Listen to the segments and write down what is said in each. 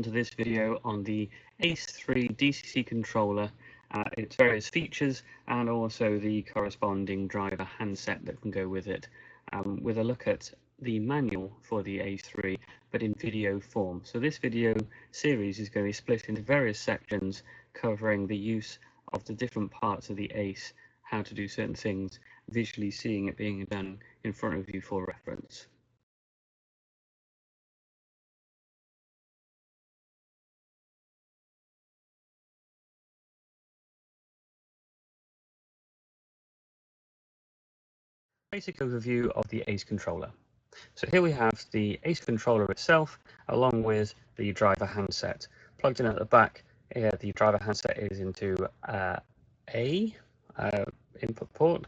to this video on the ACE3 DCC controller, its various features and also the corresponding driver handset that can go with it, with a look at the manual for the ACE3 but in video form. So this video series is going to be split into various sections covering the use of the different parts of the ACE, how to do certain things, visually seeing it being done in front of you for reference. Basic overview of the ACE controller. So here we have the ACE controller itself along with the driver handset. Plugged in at the back here, the driver handset is into A input port.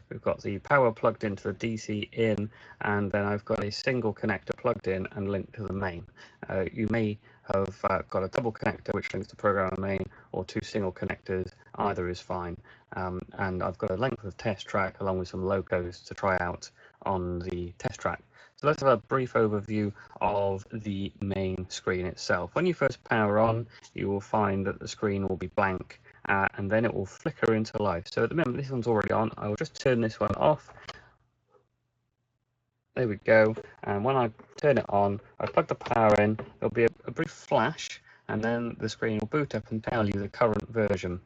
We've got the power plugged into the DC in, and then I've got a single connector plugged in and linked to the main. You may have got a double connector which links to program and main, or two single connectors, either is fine. And I've got a length of test track along with some locos to try out on the test track. So let's have a brief overview of the main screen itself. When you first power on, you will find that the screen will be blank, and then it will flicker into life. So at the moment this one's already on. I will just turn this one off. There we go. And when I turn it on, I plug the power in, there'll be a brief flash, and then the screen will boot up and tell you the current version.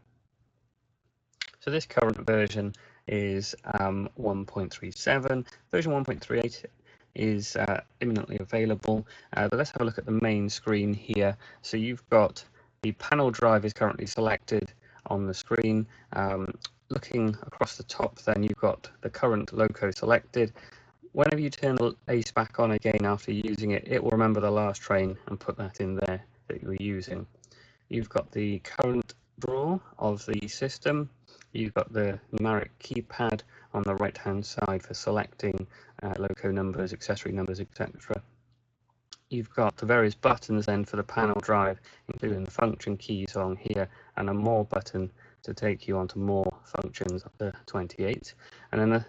So this current version is 1.37. Version 1.38 is imminently available, but let's have a look at the main screen here. So you've got the panel drive is currently selected on the screen. Looking across the top, then you've got the current loco selected. Whenever you turn the ACE back on again after using it, it will remember the last train and put that in there that you were using. You've got the current drawer of the system. You've got the numeric keypad on the right hand side for selecting loco numbers, accessory numbers, etc. You've got the various buttons then for the panel drive, including the function keys on here, and a more button to take you onto more functions up to 28. And then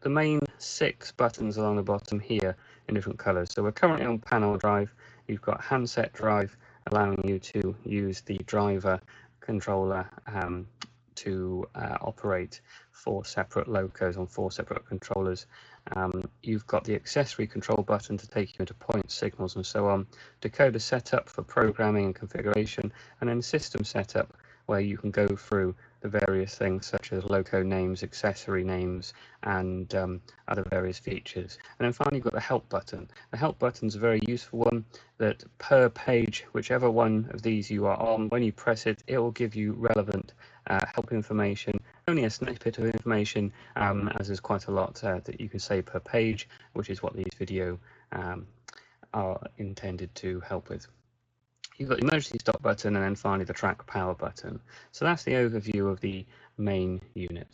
the main 6 buttons along the bottom here in different colors. So we're currently on panel drive. You've got handset drive, allowing you to use the driver controller to operate 4 separate locos on 4 separate controllers. You've got the accessory control button to take you into point signals and so on. Decoder setup for programming and configuration, and then system setup where you can go through the various things such as loco names, accessory names, and other various features. And then finally you've got the help button. The help button is a very useful one that per page, whichever one of these you are on, when you press it, it will give you relevant help information. Only a snippet of information, as there's quite a lot that you can say per page, which is what these videos are intended to help with. You've got the emergency stop button, and then finally the track power button. So that's the overview of the main unit.